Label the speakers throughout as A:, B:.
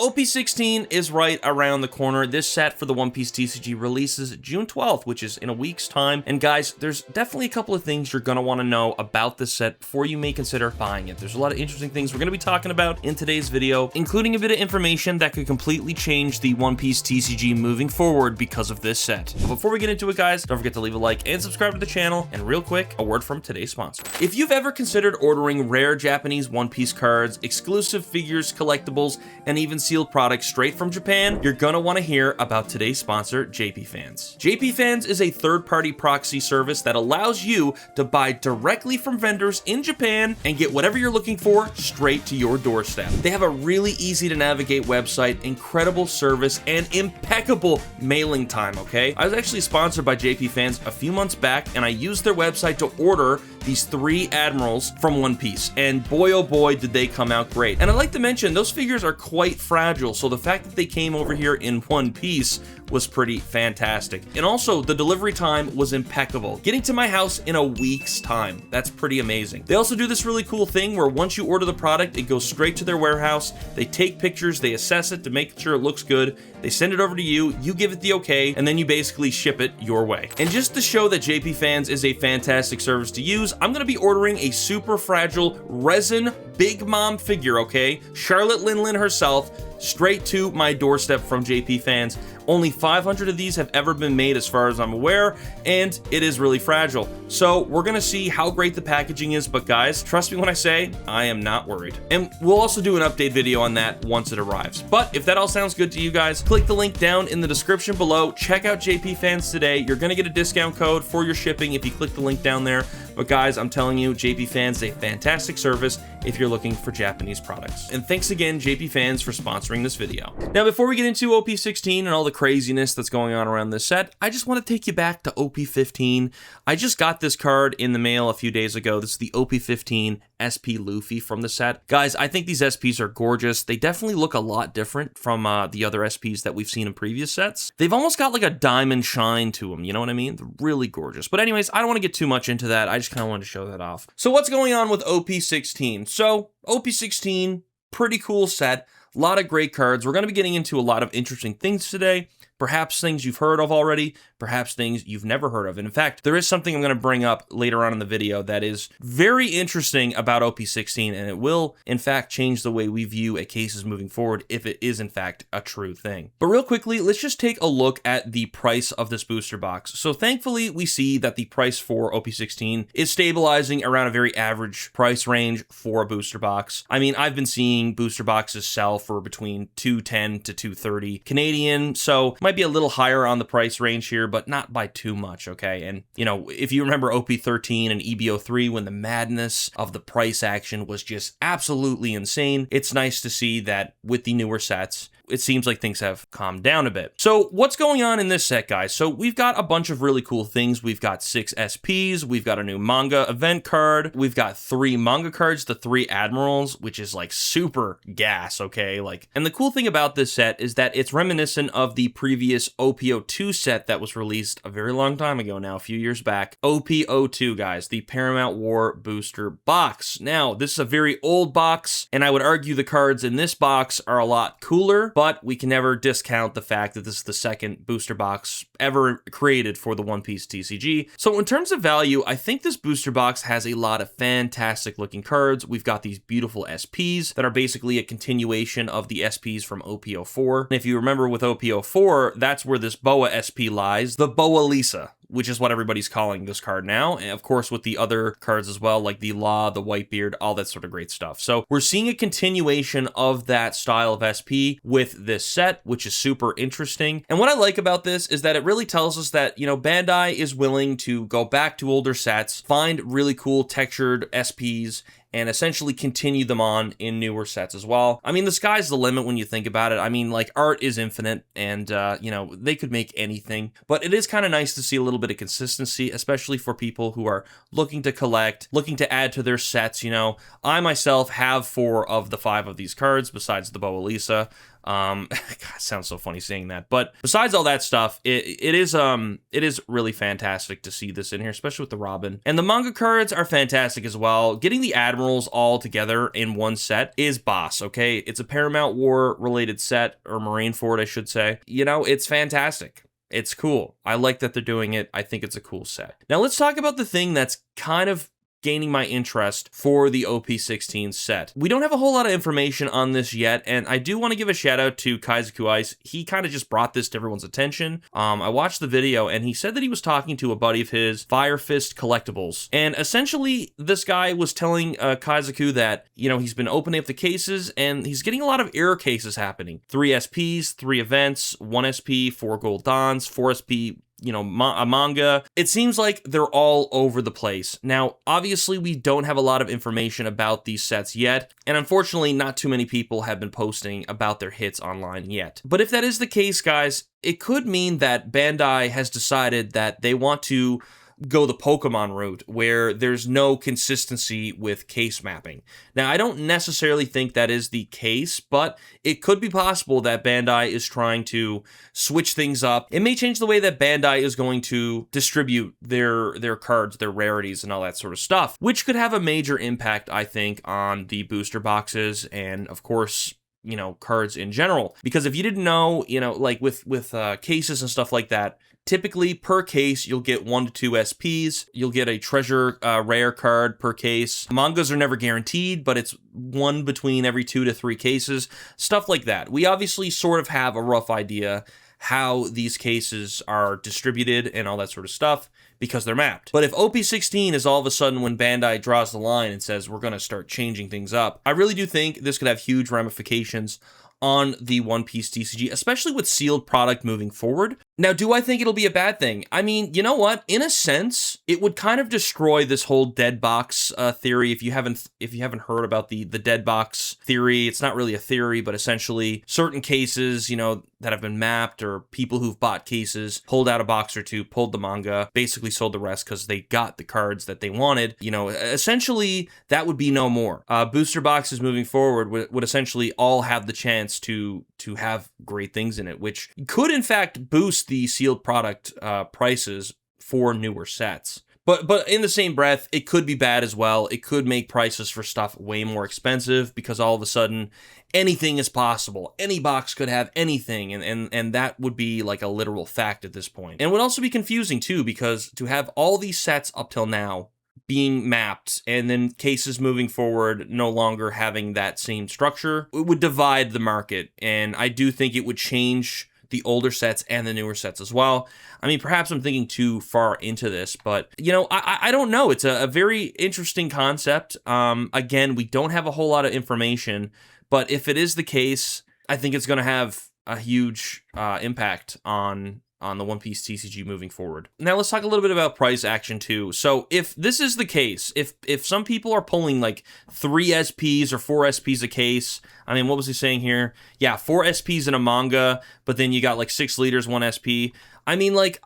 A: OP16 is right around the corner. This set for the One Piece TCG releases June 12th, which is in a week's time. And guys, there's definitely a couple of things you're going to want to know about this set before you may consider buying it. There's a lot of interesting things we're going to be talking about in today's video, including a bit of information that could completely change the One Piece TCG moving forward because of this set. But before we get into it, guys, don't forget to leave a like and subscribe to the channel. And real quick, a word from today's sponsor. If you've ever considered ordering rare Japanese One Piece cards, exclusive figures, collectibles, and even sealed products straight from Japan, you're gonna want to hear about today's sponsor, JPFans. JPFans is a third-party proxy service that allows you to buy directly from vendors in Japan and get whatever you're looking for straight to your doorstep. They have a really easy to navigate website, incredible service, and impeccable mailing time, okay? I was actually sponsored by JPFans a few months back, and I used their website to order these 3 admirals from One Piece, and boy oh boy did they come out great. And I'd like to mention, those figures are quite fragile, so the fact that they came over here in one piece was pretty fantastic. And also, the delivery time was impeccable, getting to my house in a week's time. That's pretty amazing. They also do this really cool thing where once you order the product, it goes straight to their warehouse. They take pictures, they assess it to make sure it looks good, they send it over to you, you give it the okay, and then you basically ship it your way. And just to show that JPFans is a fantastic service to use, I'm gonna be ordering a super fragile resin Big Mom figure, okay? Charlotte Lin herself, straight to my doorstep from JPFans. Only 500 of these have ever been made as far as I'm aware, and it is really fragile. So we're gonna see how great the packaging is, but guys, trust me when I say, I am not worried. And we'll also do an update video on that once it arrives. But if that all sounds good to you guys, click the link down in the description below. Check out JPFans today. You're gonna get a discount code for your shipping if you click the link down there. But guys, I'm telling you, JPFans is a fantastic service if you're looking for Japanese products. And thanks again, JPFans, for sponsoring this video. Now, before we get into OP16 and all the craziness that's going on around this set, I just want to take you back to OP15. I just got this card in the mail a few days ago. This is the OP15 SP Luffy from the set. Guys, I think these SPs are gorgeous. They definitely look a lot different from the other SPs that we've seen in previous sets. They've almost got like a diamond shine to them, you know what I mean? They're really gorgeous. But anyways, I don't want to get too much into that. I just kind of wanted to show that off. So what's going on with OP16? So OP16, pretty cool set. A lot of great cards. We're going to be getting into a lot of interesting things today. Perhaps things you've heard of already, perhaps things you've never heard of. And in fact, there is something I'm going to bring up later on in the video that is very interesting about OP16, and it will, in fact, change the way we view cases moving forward if it is, in fact, a true thing. But real quickly, let's just take a look at the price of this booster box. So thankfully, we see that the price for OP16 is stabilizing around a very average price range for a booster box. I mean, I've been seeing booster boxes sell for between $210 to $230 Canadian, so might be a little higher on the price range here, but not by too much, okay? And, you know, if you remember OP13 and EBO3, when the madness of the price action was just absolutely insane, it's nice to see that with the newer sets, it seems like things have calmed down a bit. So what's going on in this set, guys? So we've got a bunch of really cool things. We've got 6 SPs. We've got a new manga event card. We've got 3 manga cards, the 3 admirals, which is like super gas, okay? Like, and the cool thing about this set is that it's reminiscent of the previous OP02 set that was released a very long time ago now, a few years back. OP02, guys, the Paramount War booster box. Now, this is a very old box, and I would argue the cards in this box are a lot cooler, but we can never discount the fact that this is the second booster box ever created for the One Piece TCG. So in terms of value, I think this booster box has a lot of fantastic looking cards. We've got these beautiful SPs that are basically a continuation of the SPs from OP04. And if you remember with OP04, that's where this Boa SP lies, the Boa Lisa, which is what everybody's calling this card now. And of course, with the other cards as well, like the Law, the Whitebeard, all that sort of great stuff. So we're seeing a continuation of that style of SP with this set, which is super interesting. And what I like about this is that it really tells us that, you know, Bandai is willing to go back to older sets, find really cool textured SPs, and essentially continue them on in newer sets as well. I mean, the sky's the limit when you think about it. I mean, like, art is infinite, and, you know, they could make anything. But it is kind of nice to see a little bit of consistency, especially for people who are looking to collect, looking to add to their sets, you know. I myself have 4 of the 5 of these cards, besides the Boa Lisa. God, it sounds so funny saying that. But besides all that stuff, it is really fantastic to see this in here, especially with the Robin. And the manga cards are fantastic as well. Getting the Admirals all together in one set is boss, okay? It's a Paramount War related set, or Marineford, I should say. You know, it's fantastic. It's cool. I like that they're doing it. I think it's a cool set. Now let's talk about the thing that's kind of gaining my interest for the OP16 set. We don't have a whole lot of information on this yet, and I do want to give a shout out to Kaizaku Ice. He kind of just brought this to everyone's attention. I watched the video, and he said that he was talking to a buddy of his, Fire Fist Collectibles, and essentially this guy was telling Kaizaku that, you know, he's been opening up the cases, and he's getting a lot of error cases happening. 3 SPs, 3 events, 1 SP, 4 Gold Dons, 4 SP, you know, a manga. It seems like they're all over the place. Now, obviously, we don't have a lot of information about these sets yet, and unfortunately, not too many people have been posting about their hits online yet. But if that is the case, guys, it could mean that Bandai has decided that they want to go the Pokemon route, where there's no consistency with case mapping. Now, I don't necessarily think that is the case, but it could be possible that Bandai is trying to switch things up. It may change the way that Bandai is going to distribute their cards, their rarities, and all that sort of stuff, which could have a major impact, I think, on the booster boxes and, of course, you know, cards in general. Because if you didn't know, you know, like with cases and stuff like that, typically, per case, you'll get 1 to 2 SPs. You'll get a treasure rare card per case. Mangas are never guaranteed, but it's 1 between every 2 to 3 cases. Stuff like that. We obviously sort of have a rough idea how these cases are distributed and all that sort of stuff because they're mapped. But if OP16 is all of a sudden when Bandai draws the line and says we're going to start changing things up, I really do think this could have huge ramifications on the One Piece TCG, especially with sealed product moving forward. Now, do I think it'll be a bad thing? I mean, you know what? In a sense, it would kind of destroy this whole dead box theory. If you haven't heard about the dead box theory, it's not really a theory, but essentially certain cases, you know, that have been mapped, or people who've bought cases, pulled out a box or two, pulled the manga, basically sold the rest because they got the cards that they wanted. You know, essentially that would be no more. Booster boxes moving forward would essentially all have the chance to have great things in it, which could in fact boost the sealed product prices for newer sets. But in the same breath, it could be bad as well. It could make prices for stuff way more expensive because all of a sudden anything is possible. Any box could have anything, and that would be like a literal fact at this point. And would also be confusing too, because to have all these sets up till now being mapped and then cases moving forward no longer having that same structure, it would divide the market, and I do think it would change the older sets and the newer sets as well. I mean, perhaps I'm thinking too far into this, but, you know, I don't know. It's a very interesting concept. Again, we don't have a whole lot of information, but if it is the case, I think it's going to have a huge impact on the One Piece TCG moving forward. Now let's talk a little bit about price action too. So if this is the case, if some people are pulling like 3 SPs or 4 SPs a case, I mean, what was he saying here? Yeah, 4 SPs in a manga, but then you got like 6 liters, 1 SP. I mean, like,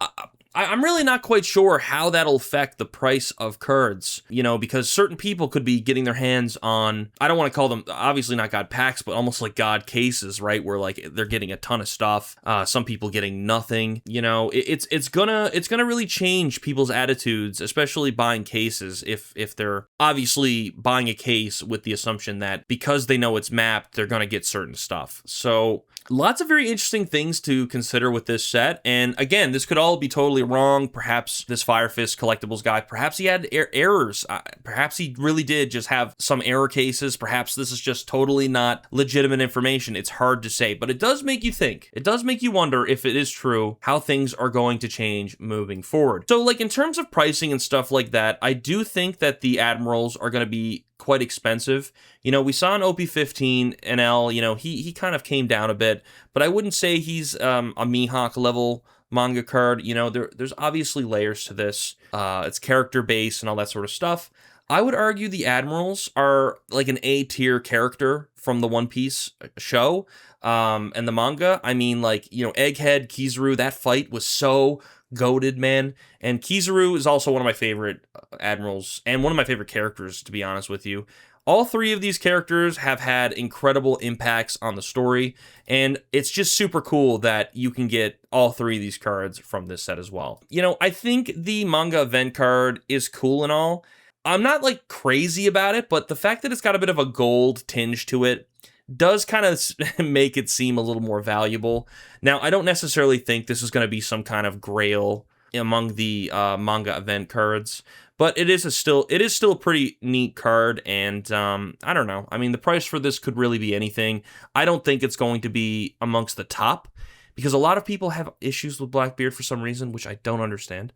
A: I'm really not quite sure how that'll affect the price of cards, you know, because certain people could be getting their hands on, I don't want to call them, obviously not God packs, but almost like God cases, right? Where like they're getting a ton of stuff, some people getting nothing, you know, it's gonna really change people's attitudes, especially buying cases, if they're obviously buying a case with the assumption that because they know it's mapped, they're gonna get certain stuff. So lots of very interesting things to consider with this set, and again, this could all be totally wrong. Perhaps this Fire Fist Collectibles guy, perhaps he had errors. Perhaps he really did just have some error cases. Perhaps this is just totally not legitimate information. It's hard to say, but it does make you think. It does make you wonder if it is true how things are going to change moving forward. So like in terms of pricing and stuff like that, I do think that the Admirals are going to be quite expensive. You know, we saw in OP15 NL, you know, he kind of came down a bit, but I wouldn't say he's a Mihawk level manga card. You know, there's obviously layers to this. It's character based and all that sort of stuff. I would argue the Admirals are like an A-tier character from the One Piece show and the manga. I mean, like, you know, Egghead, Kizaru, that fight was so goated, man. And Kizaru is also one of my favorite Admirals and one of my favorite characters, to be honest with you. All three of these characters have had incredible impacts on the story, and it's just super cool that you can get all three of these cards from this set as well. You know, I think the manga event card is cool and all. I'm not like crazy about it, but the fact that it's got a bit of a gold tinge to it does kind of make it seem a little more valuable. Now, I don't necessarily think this is going to be some kind of grail among the manga event cards, but it is still a pretty neat card, and I don't know. I mean, the price for this could really be anything. I don't think it's going to be amongst the top, because a lot of people have issues with Blackbeard for some reason, which I don't understand.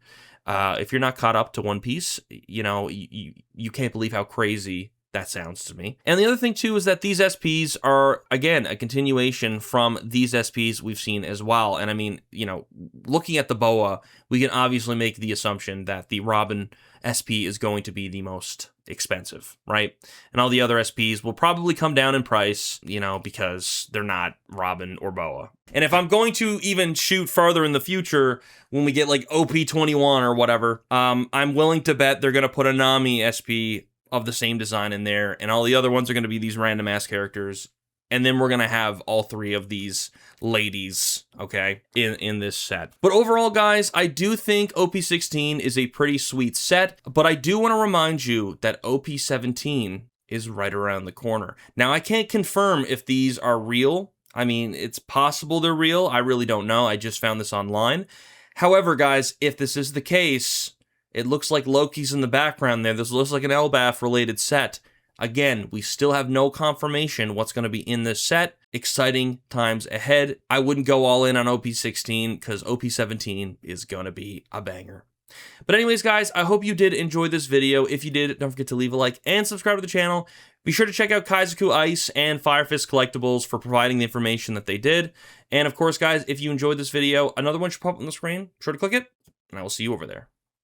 A: If you're not caught up to One Piece, you know, you can't believe how crazy that sounds to me. And the other thing too is that these SPs are, again, a continuation from these SPs we've seen as well. And I mean, you know, looking at the BOA, we can obviously make the assumption that the Robin SP is going to be the most expensive, right? And all the other SPs will probably come down in price, you know, because they're not Robin or BOA. And if I'm going to even shoot farther in the future, when we get like OP21 or whatever, I'm willing to bet they're going to put a Nami SP of the same design in there, and all the other ones are going to be these random ass characters, and then we're going to have all three of these ladies, okay, in this set. But overall, guys, I do think OP16 is a pretty sweet set, but I do want to remind you that OP17 is right around the corner. Now, I can't confirm if these are real. I mean, it's possible they're real. I really don't know. I just found this online. However, guys, if this is the case, it looks like Loki's in the background there. This looks like an Elbaf-related set. Again, we still have no confirmation what's going to be in this set. Exciting times ahead. I wouldn't go all in on OP16 because OP17 is going to be a banger. But anyways, guys, I hope you did enjoy this video. If you did, don't forget to leave a like and subscribe to the channel. Be sure to check out Kaizoku Ice and Fire Fist Collectibles for providing the information that they did. And of course, guys, if you enjoyed this video, another one should pop up on the screen. Be sure to click it, and I will see you over there.